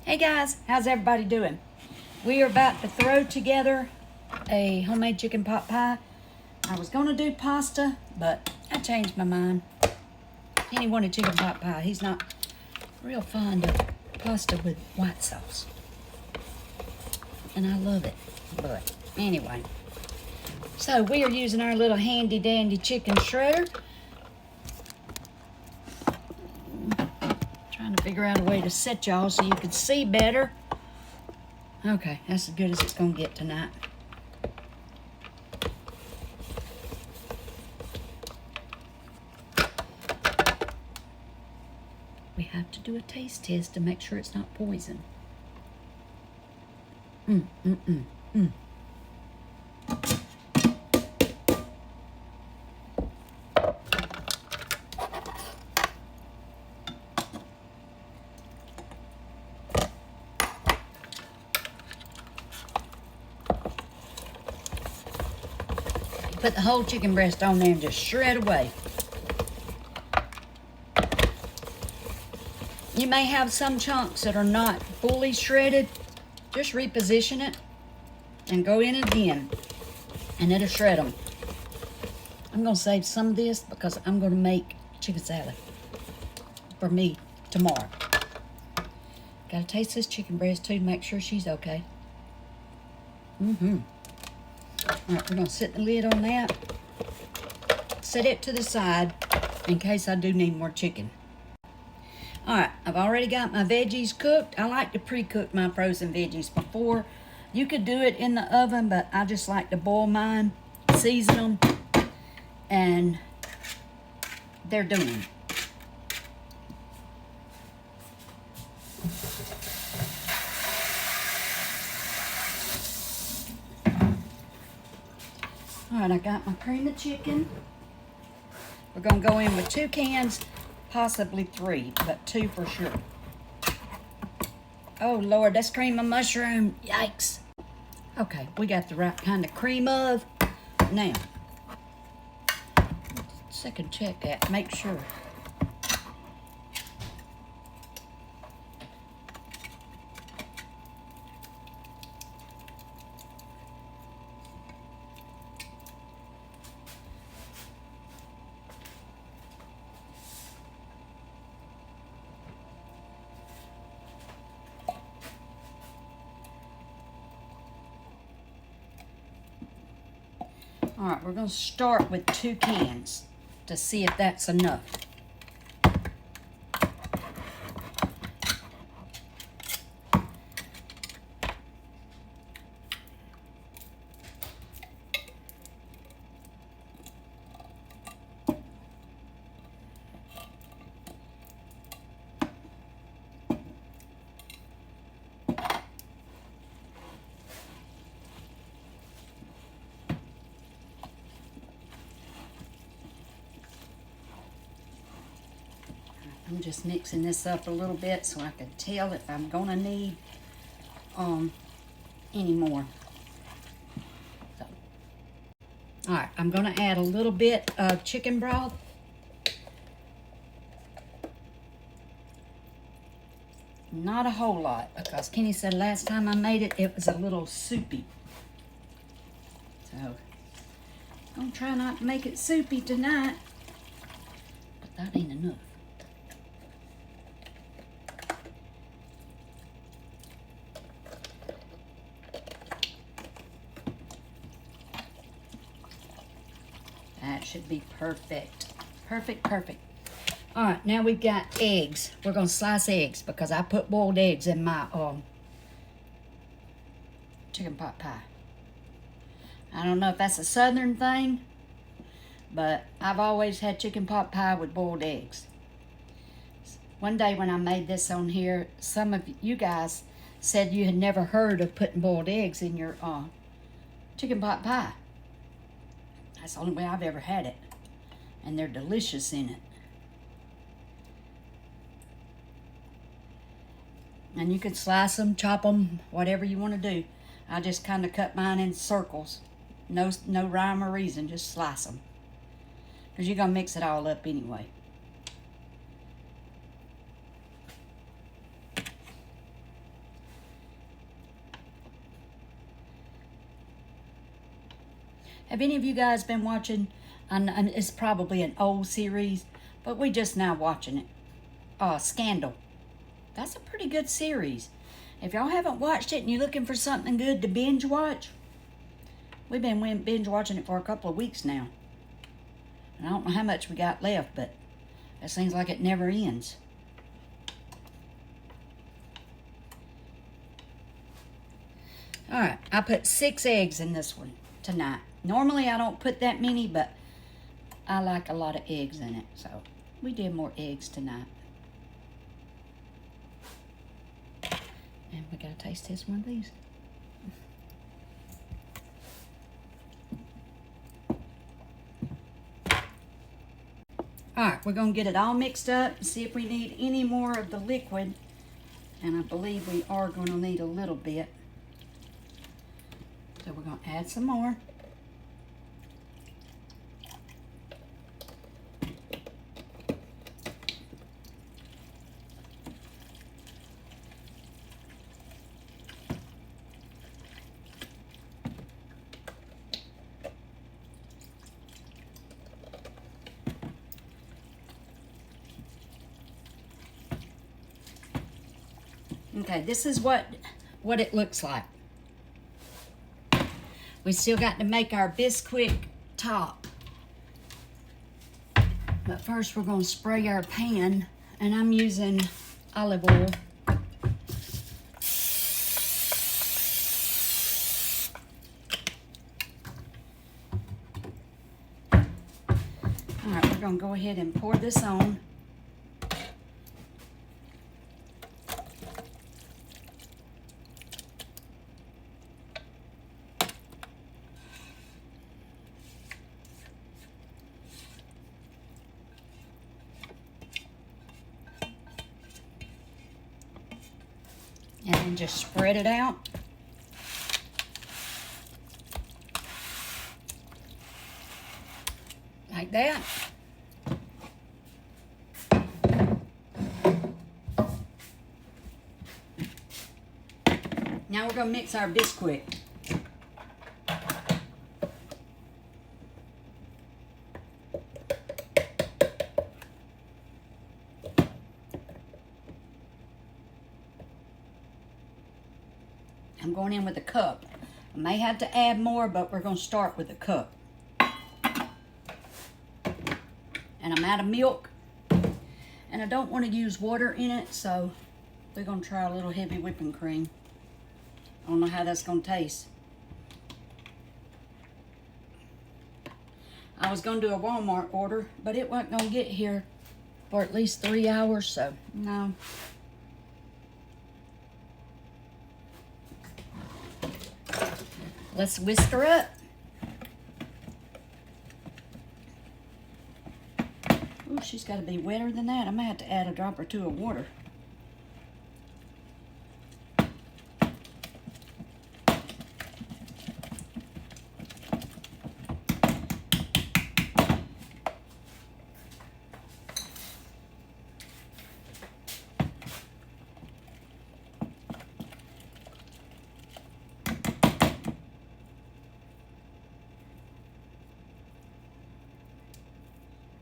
Hey guys, how's everybody doing? We are about to throw together a homemade chicken pot pie. I was gonna do pasta, but I changed my mind. Kenny wanted chicken pot pie. He's not real fond of pasta with white sauce. And I love it, but anyway. So we are using our little handy dandy chicken shredder. Trying to figure out a way to set y'all so you can see better. Okay, that's as good as it's gonna get tonight. We have to do a taste test to make sure it's not poison. Put the whole chicken breast on there and just shred away. You may have some chunks that are not fully shredded. Just reposition it and go in again and it'll shred them. I'm gonna save some of this because I'm gonna make chicken salad for me tomorrow. Gotta taste this chicken breast too to make sure she's okay. All right, we're gonna set the lid on that. Set it to the side in case I do need more chicken. All right, I've already got my veggies cooked. I like to pre-cook my frozen veggies before. You could do it in the oven, but I just like to boil mine, season them, and they're done. All right, I got my cream of chicken. We're gonna go in with 2 cans, possibly 3, but 2 for sure. Oh Lord, that's cream of mushroom, yikes. Okay, we got the right kind of cream of. Now, second check that, make sure. All right, we're gonna start with 2 cans to see if that's enough. I'm just mixing this up a little bit so I can tell if I'm gonna need any more. So, all right, I'm gonna add a little bit of chicken broth. Not a whole lot, because Kenny said last time I made it, it was a little soupy. So, I'm gonna try not to make it soupy tonight, but that ain't enough. That should be perfect. Perfect, perfect. All right, now we've got eggs. We're gonna slice eggs because I put boiled eggs in my chicken pot pie. I don't know if that's a southern thing, but I've always had chicken pot pie with boiled eggs. One day when I made this on here, some of you guys said you had never heard of putting boiled eggs in your chicken pot pie. That's the only way I've ever had it. And they're delicious in it. And you can slice them, chop them, whatever you want to do. I just kind of cut mine in circles. No rhyme or reason, just slice them. Because you're going to mix it all up anyway. Have any of you guys been watching? And it's probably an old series, but we just now watching it. Scandal. That's a pretty good series. If y'all haven't watched it and you're looking for something good to binge watch, we've been binge watching it for a couple of weeks now. And I don't know how much we got left, but it seems like it never ends. Alright, I put 6 eggs in this one tonight. Normally I don't put that many, but I like a lot of eggs in it. So we did more eggs tonight. And we gotta taste test one of these. Alright, we're gonna get it all mixed up and see if we need any more of the liquid. And I believe we are gonna need a little bit. So we're gonna add some more. Okay, this is what it looks like. We still got to make our Bisquick top. But first we're going to spray our pan, and I'm using olive oil. Alright, we're going to go ahead and pour this on. And then just spread it out. Like that. Now we're going to mix our Bisquick. I'm going in with a cup. I may have to add more, but we're going to start with a cup. And I'm out of milk. And I don't want to use water in it, so we're going to try a little heavy whipping cream. I don't know how that's going to taste. I was going to do a Walmart order, but it wasn't going to get here for at least 3 hours, so no. Let's whisk her up. Ooh, she's got to be wetter than that. I might have to add a drop or two of water.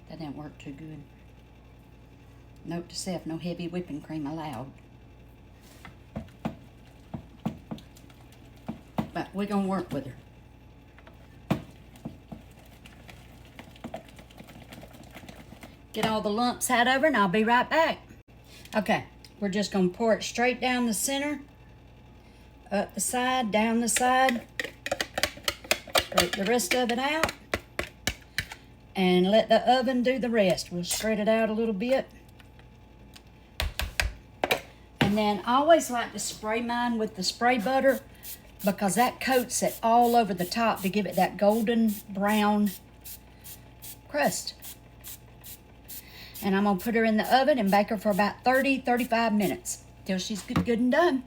That didn't work too good. Note to self, no heavy whipping cream allowed. But we're going to work with her. Get all the lumps out of her and I'll be right back. Okay, we're just going to pour it straight down the center, up the side, down the side. Scrape the rest of it out. And let the oven do the rest. We'll spread it out a little bit. And then I always like to spray mine with the spray butter because that coats it all over the top to give it that golden brown crust. And I'm going to put her in the oven and bake her for about 30-35 minutes till she's good and done.